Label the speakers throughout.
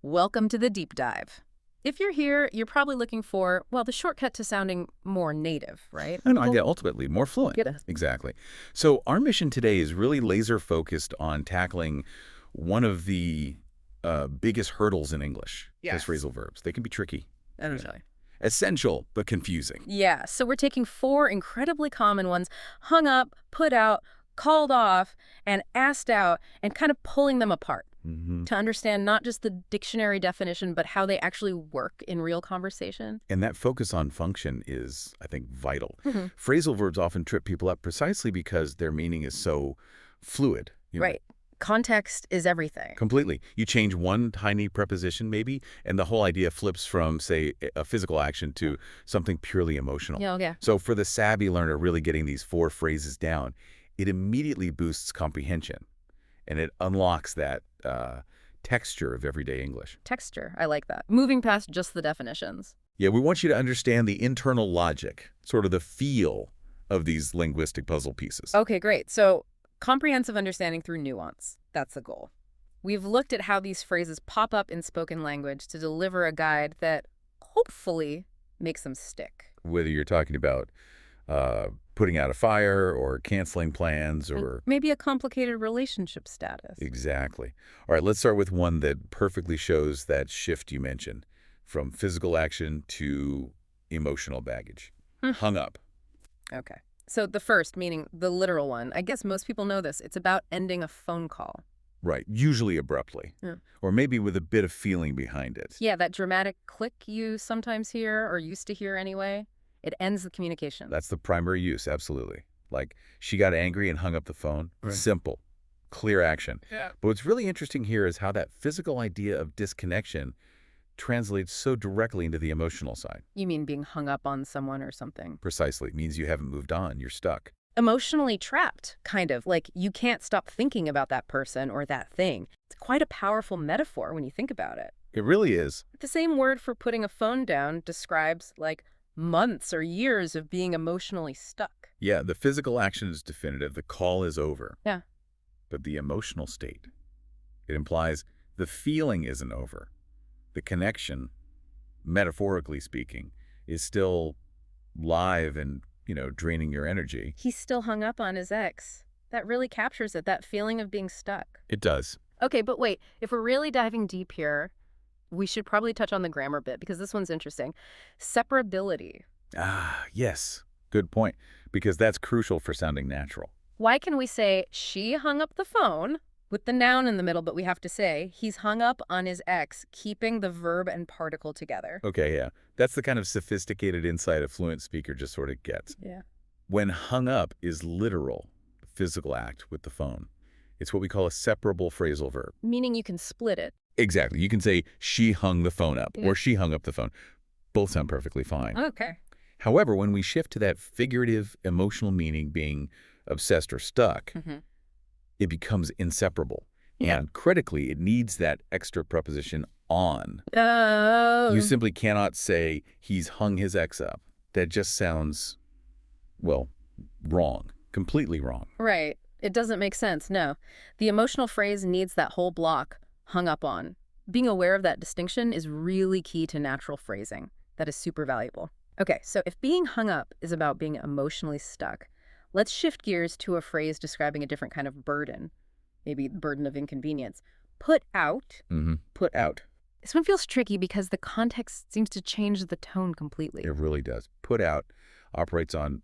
Speaker 1: Welcome to the deep dive. If you're here, you're probably looking for, well, the shortcut to sounding more native, right?
Speaker 2: And I get ultimately more fluent.
Speaker 1: Get it.
Speaker 2: Exactly. So our mission today is really laser focused on tackling one of the biggest hurdles in English.
Speaker 1: Yes.
Speaker 2: As phrasal verbs. They can be tricky.
Speaker 1: Essentially.
Speaker 2: Essential, but confusing.
Speaker 1: Yeah, so we're taking 4 incredibly common ones, hung up, put out, called off, and asked out, and kind of pulling them apart to understand not just the dictionary definition, but how they actually work in real conversation.
Speaker 2: And that focus on function is, I think, vital. Phrasal verbs often trip people up precisely because their meaning is so fluid.
Speaker 1: Right. Context is everything.
Speaker 2: Completely. You change one tiny preposition maybe, and the whole idea flips from, say, a physical action to something purely emotional.
Speaker 1: Yeah.
Speaker 2: So for the savvy learner really getting these 4 phrases down, it immediately boosts comprehension, and it unlocks that texture of everyday English.
Speaker 1: Texture, I like that. Moving past just the definitions.
Speaker 2: Yeah, we want you to understand the internal logic, sort of the feel of these linguistic puzzle pieces.
Speaker 1: Okay, great. So comprehensive understanding through nuance. That's the goal. We've looked at how these phrases pop up in spoken language to deliver a guide that hopefully makes them stick.
Speaker 2: Whether you're talking about putting out a fire or canceling plans or...
Speaker 1: Maybe a complicated relationship status.
Speaker 2: Exactly. All right, let's start with one that perfectly shows that shift you mentioned, from physical action to emotional baggage. Hung up.
Speaker 1: Okay. So the first, meaning the literal one, I guess most people know this. It's about ending a phone call.
Speaker 2: Right, usually abruptly. Or maybe with a bit of feeling behind it.
Speaker 1: Yeah, that dramatic click you sometimes hear, or used to hear anyway. It ends the communication.
Speaker 2: That's the primary use, absolutely. Like, she got angry and hung up the phone. Right. Simple. Clear action. Yeah. But what's really interesting here is how that physical idea of disconnection translates so directly into the emotional side.
Speaker 1: You mean being hung up on someone or something?
Speaker 2: Precisely. It means you haven't moved on. You're stuck.
Speaker 1: Emotionally trapped, kind of. Like, you can't stop thinking about that person or that thing. It's quite a powerful metaphor when you think about it.
Speaker 2: It really is.
Speaker 1: The same word for putting a phone down describes, like, months or years of being emotionally stuck.
Speaker 2: Yeah, the physical action is definitive. The call is over.
Speaker 1: Yeah.
Speaker 2: But the emotional state, it implies the feeling isn't over. The connection, metaphorically speaking, is still live and, draining your energy.
Speaker 1: He's still hung up on his ex. That really captures it, that feeling of being stuck.
Speaker 2: It does.
Speaker 1: Okay, but wait, if we're really diving deep here, we should probably touch on the grammar bit because this one's interesting. Separability.
Speaker 2: Ah, yes. Good point. Because that's crucial for sounding natural.
Speaker 1: Why can we say she hung up the phone with the noun in the middle, but we have to say he's hung up on his ex, keeping the verb and particle together?
Speaker 2: Okay, yeah. That's the kind of sophisticated insight a fluent speaker just sort of gets.
Speaker 1: Yeah.
Speaker 2: When hung up is literal, physical act with the phone. It's what we call a separable phrasal verb.
Speaker 1: Meaning you can split it.
Speaker 2: Exactly. You can say she hung the phone up or she hung up the phone. Both sound perfectly fine.
Speaker 1: Okay.
Speaker 2: However, when we shift to that figurative emotional meaning, being obsessed or stuck, it becomes inseparable.
Speaker 1: Yeah.
Speaker 2: And critically, it needs that extra preposition on.
Speaker 1: Oh.
Speaker 2: You simply cannot say he's hung his ex up. That just sounds, well, wrong. Completely wrong.
Speaker 1: Right. It doesn't make sense, no. The emotional phrase needs that whole block, hung up on. Being aware of that distinction is really key to natural phrasing. That is super valuable. Okay, so if being hung up is about being emotionally stuck, let's shift gears to a phrase describing a different kind of burden, maybe burden of inconvenience. Put out.
Speaker 2: Put out.
Speaker 1: This one feels tricky because the context seems to change the tone completely.
Speaker 2: It really does. Put out operates on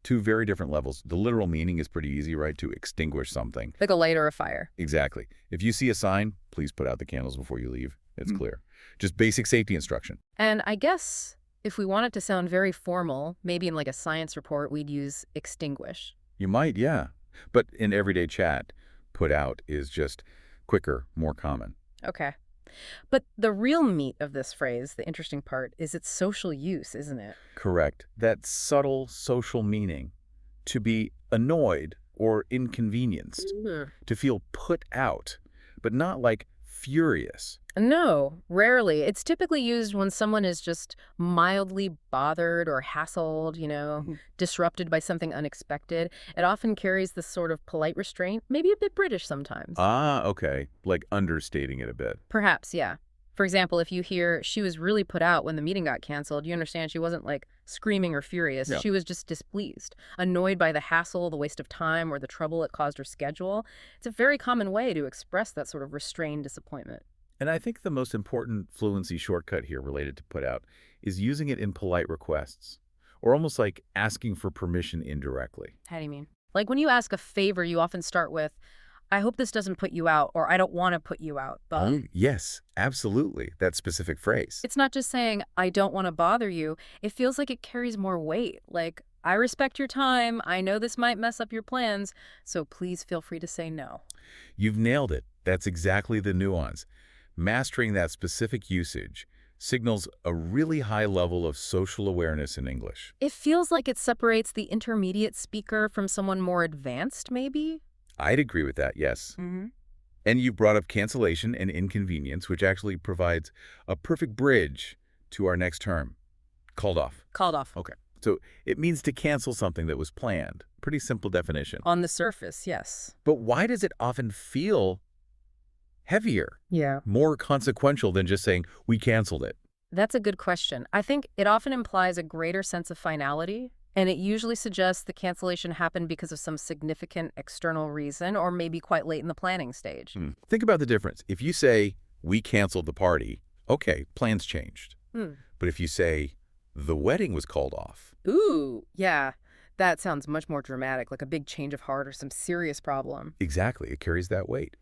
Speaker 2: 2 very different levels. The literal meaning is pretty easy, right? To extinguish something.
Speaker 1: Like a light or a fire.
Speaker 2: Exactly. If you see a sign, please put out the candles before you leave. It's clear. Just basic safety instruction.
Speaker 1: And I guess if we want it to sound very formal, maybe in like a science report, we'd use extinguish.
Speaker 2: You might, yeah. But in everyday chat, put out is just quicker, more common.
Speaker 1: Okay. But the real meat of this phrase, the interesting part, is its social use, isn't it?
Speaker 2: Correct. That subtle social meaning. To be annoyed or inconvenienced. To feel put out, but not like furious.
Speaker 1: No, rarely. It's typically used when someone is just mildly bothered or hassled, disrupted by something unexpected. It often carries this sort of polite restraint, maybe a bit British sometimes.
Speaker 2: Ah, okay. Like understating it a bit.
Speaker 1: Perhaps, yeah. For example, if you hear she was really put out when the meeting got canceled, you understand she wasn't like screaming or furious.
Speaker 2: Yeah.
Speaker 1: She was just displeased, annoyed by the hassle, the waste of time, or the trouble it caused her schedule. It's a very common way to express that sort of restrained disappointment.
Speaker 2: And I think the most important fluency shortcut here related to put out is using it in polite requests, or almost like asking for permission indirectly.
Speaker 1: How do you mean? Like when you ask a favor, you often start with, I hope this doesn't put you out, or I don't want to put you out, but
Speaker 2: Yes, absolutely. That specific phrase.
Speaker 1: it's not just saying, I don't want to bother you. It feels like it carries more weight. Like, I respect your time. I know this might mess up your plans, so please feel free to say no.
Speaker 2: You've nailed it. That's exactly the nuance. Mastering that specific usage signals a really high level of social awareness in English.
Speaker 1: It feels like it separates the intermediate speaker from someone more advanced, maybe?
Speaker 2: I'd agree with that, yes.
Speaker 1: Mm-hmm.
Speaker 2: And you brought up cancellation and inconvenience, which actually provides a perfect bridge to our next term, called off.
Speaker 1: Called off.
Speaker 2: Okay. So it means to cancel something that was planned. Pretty simple definition.
Speaker 1: On the surface, yes.
Speaker 2: But why does it often feel heavier,
Speaker 1: Yeah.
Speaker 2: more consequential than just saying, we canceled it?
Speaker 1: That's a good question. I think it often implies a greater sense of finality, and it usually suggests the cancellation happened because of some significant external reason or maybe quite late in the planning stage.
Speaker 2: Think about the difference. If you say, we canceled the party, okay, plans changed.
Speaker 1: Hmm.
Speaker 2: But if you say, the wedding was called off,
Speaker 1: Ooh, yeah. That sounds much more dramatic, like a big change of heart or some serious problem.
Speaker 2: exactly, it carries that weight.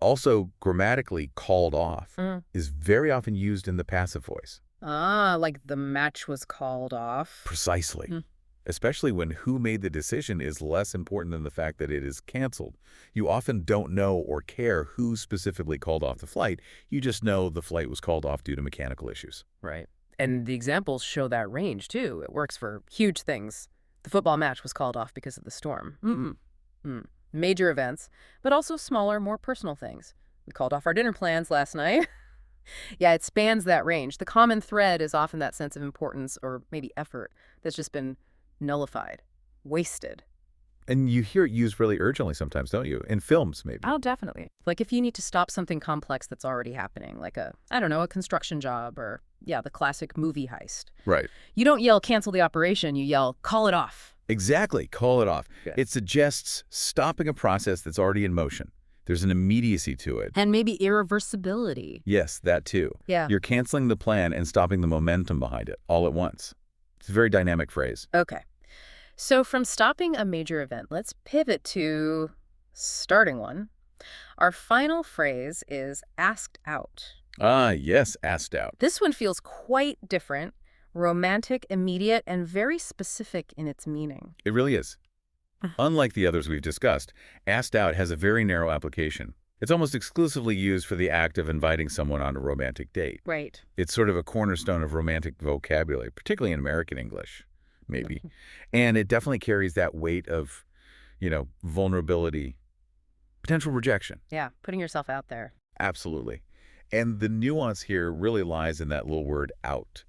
Speaker 2: Also, grammatically, called off is very often used in the passive voice.
Speaker 1: Ah, like the match was called off.
Speaker 2: Precisely.
Speaker 1: Hmm.
Speaker 2: Especially when who made the decision is less important than the fact that it is canceled. You often don't know or care who specifically called off the flight. You just know the flight was called off due to mechanical issues.
Speaker 1: Right. And the examples show that range, too. It works for huge things. The football match was called off because of the storm. Major events, but also smaller, more personal things. We called off our dinner plans last night. Yeah, it spans that range. The common thread is often that sense of importance or maybe effort that's just been nullified, wasted.
Speaker 2: And you hear it used really urgently sometimes, don't you? In films, maybe.
Speaker 1: Oh, definitely. Like if you need to stop something complex that's already happening, like a construction job or, yeah, the classic movie heist.
Speaker 2: Right.
Speaker 1: You don't yell, cancel the operation. You yell, call it off.
Speaker 2: Exactly. Call it off.
Speaker 1: Good.
Speaker 2: It suggests stopping a process that's already in motion. There's an immediacy to it.
Speaker 1: And maybe irreversibility.
Speaker 2: Yes, that too.
Speaker 1: Yeah.
Speaker 2: You're canceling the plan and stopping the momentum behind it all at once. It's a very dynamic phrase.
Speaker 1: Okay. So from stopping a major event, let's pivot to starting one. Our final phrase is asked out.
Speaker 2: Ah, yes, asked out.
Speaker 1: This one feels quite different, romantic, immediate, and very specific in its meaning.
Speaker 2: It really is. Unlike the others we've discussed, asked out has a very narrow application. It's almost exclusively used for the act of inviting someone on a romantic date.
Speaker 1: Right.
Speaker 2: It's sort of a cornerstone of romantic vocabulary, particularly in American English, maybe. And it definitely carries that weight of, vulnerability, potential rejection.
Speaker 1: Yeah, putting yourself out there.
Speaker 2: Absolutely. And the nuance here really lies in that little word out.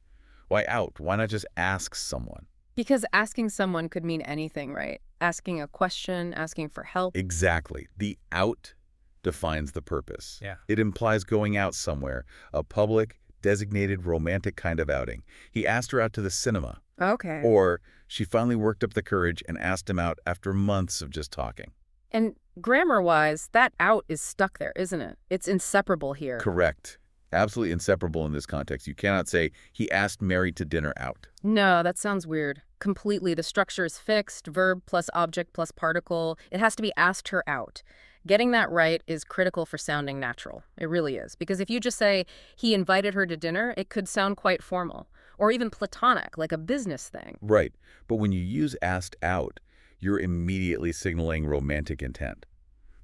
Speaker 2: Why out? Why not just ask someone?
Speaker 1: Because asking someone could mean anything, right? Asking a question, asking for help.
Speaker 2: Exactly. The out defines the purpose.
Speaker 1: Yeah.
Speaker 2: It implies going out somewhere, a public, designated romantic kind of outing. He asked her out to the cinema.
Speaker 1: Okay.
Speaker 2: Or she finally worked up the courage and asked him out after months of just talking.
Speaker 1: And grammar-wise, that out is stuck there, isn't it? It's inseparable here.
Speaker 2: Correct. Absolutely inseparable in this context. You cannot say, he asked Mary to dinner out.
Speaker 1: No, that sounds weird. Completely. The structure is fixed, verb plus object plus particle. It has to be asked her out. Getting that right is critical for sounding natural. It really is. Because if you just say, he invited her to dinner, it could sound quite formal. Or even platonic, like a business thing.
Speaker 2: Right. But when you use asked out, you're immediately signaling romantic intent,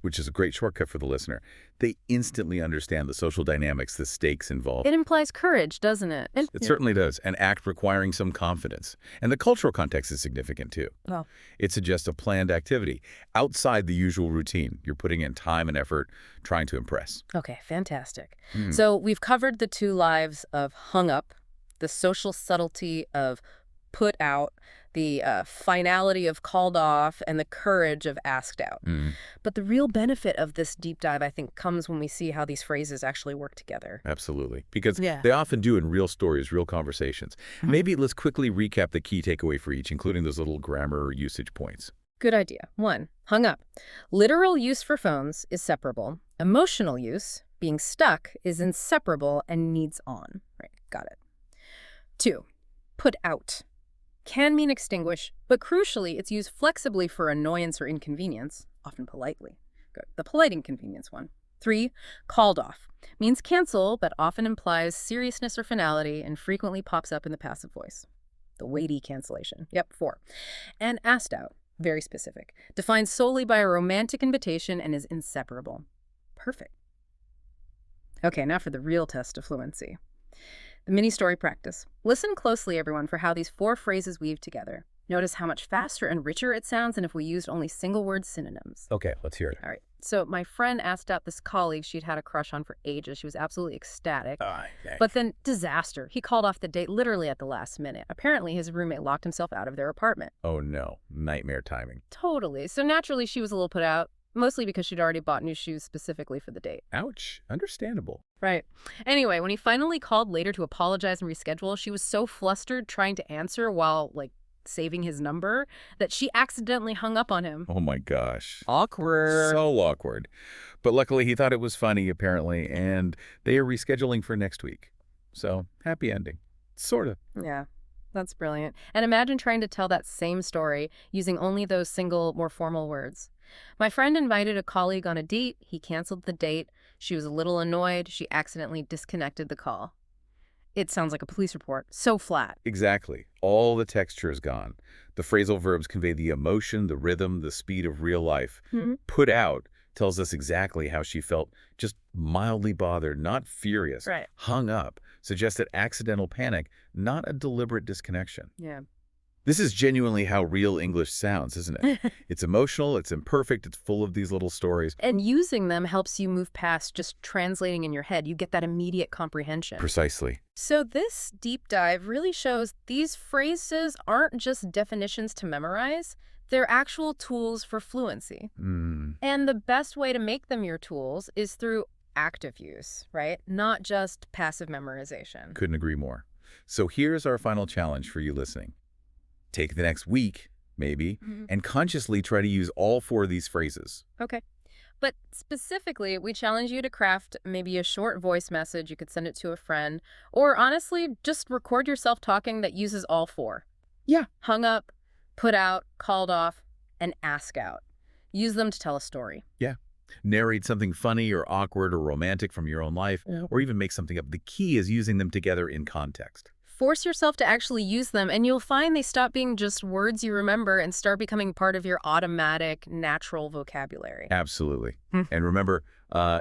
Speaker 2: which is a great shortcut for the listener. They instantly understand the social dynamics, the stakes involved.
Speaker 1: It implies courage, doesn't it?
Speaker 2: It certainly does. An act requiring some confidence. And the cultural context is significant, too.
Speaker 1: Oh.
Speaker 2: It suggests a planned activity outside the usual routine. You're putting in time and effort trying to impress.
Speaker 1: Okay, fantastic. So we've covered the two lives of hung up, the social subtlety of put out, The finality of called off and the courage of asked out.
Speaker 2: Mm,
Speaker 1: But the real benefit of this deep dive, I think, comes when we see how these phrases actually work together.
Speaker 2: absolutely. Because
Speaker 1: Yeah.
Speaker 2: they often do in real stories, real conversations.
Speaker 1: Mhm.
Speaker 2: Maybe let's quickly recap the key takeaway for each, including those little grammar usage points.
Speaker 1: Good idea. 1, hung up. Literal use for phones is separable. Emotional use, being stuck, is inseparable and needs on. Right, got it. 2, put out. Can mean extinguish, but crucially, it's used flexibly for annoyance or inconvenience, often politely. Good. The polite inconvenience one. 3, called off. Means cancel, but often implies seriousness or finality and frequently pops up in the passive voice. The weighty cancellation. Yep, 4. And asked out. Very specific. Defined solely by a romantic invitation and is inseparable. Perfect. Okay, now for the real test of fluency. The mini story practice. Listen closely, everyone, for how these 4 phrases weave together. Notice how much faster and richer it sounds than if we used only single-word synonyms.
Speaker 2: Okay, let's hear it.
Speaker 1: All right. So my friend asked out this colleague she'd had a crush on for ages. She was absolutely ecstatic. But then disaster. He called off the date literally at the last minute. Apparently, his roommate locked himself out of their apartment.
Speaker 2: Oh no, nightmare timing.
Speaker 1: Totally. So naturally, she was a little put out, mostly because she'd already bought new shoes specifically for the date.
Speaker 2: Ouch, understandable.
Speaker 1: Right. Anyway, when he finally called later to apologize and reschedule, she was so flustered trying to answer while, saving his number that she accidentally hung up on him.
Speaker 2: Oh my gosh.
Speaker 1: Awkward.
Speaker 2: So awkward. But luckily he thought it was funny, apparently, and they are rescheduling for next week. So, happy ending. Sort of.
Speaker 1: Yeah, that's brilliant. And imagine trying to tell that same story using only those single, more formal words. My friend invited a colleague on a date. He canceled the date. She was a little annoyed. She accidentally disconnected the call. It sounds like a police report. So flat.
Speaker 2: Exactly. All the texture is gone. The phrasal verbs convey the emotion, the rhythm, the speed of real life.
Speaker 1: Mhm.
Speaker 2: Put out tells us exactly how she felt, just mildly bothered, not furious.
Speaker 1: Right.
Speaker 2: Hung up suggested accidental panic, not a deliberate disconnection.
Speaker 1: Yeah.
Speaker 2: This is genuinely how real English sounds, isn't it? It's emotional, it's imperfect, it's full of these little stories.
Speaker 1: And using them helps you move past just translating in your head. You get that immediate comprehension.
Speaker 2: Precisely.
Speaker 1: So this deep dive really shows these phrases aren't just definitions to memorize. They're actual tools for fluency. And the best way to make them your tools is through active use, right? Not just passive memorization.
Speaker 2: Couldn't agree more. So here's our final challenge for you listening. Take the next week, maybe, and consciously try to use all 4 of these phrases.
Speaker 1: Okay. But specifically, we challenge you to craft maybe a short voice message. You could send it to a friend. Or honestly, just record yourself talking that uses all 4.
Speaker 2: Yeah.
Speaker 1: Hung up, put out, called off, and ask out. Use them to tell a story.
Speaker 2: Yeah. Narrate something funny or awkward or romantic from your own life, or even make something up. The key is using them together in context.
Speaker 1: Force yourself to actually use them, and you'll find they stop being just words you remember and start becoming part of your automatic, natural vocabulary.
Speaker 2: Absolutely. And remember,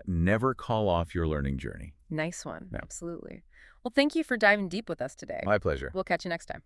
Speaker 2: never call off your learning journey.
Speaker 1: Nice one.
Speaker 2: Yeah.
Speaker 1: Absolutely. Well, thank you for diving deep with us today.
Speaker 2: My pleasure.
Speaker 1: We'll catch you next time.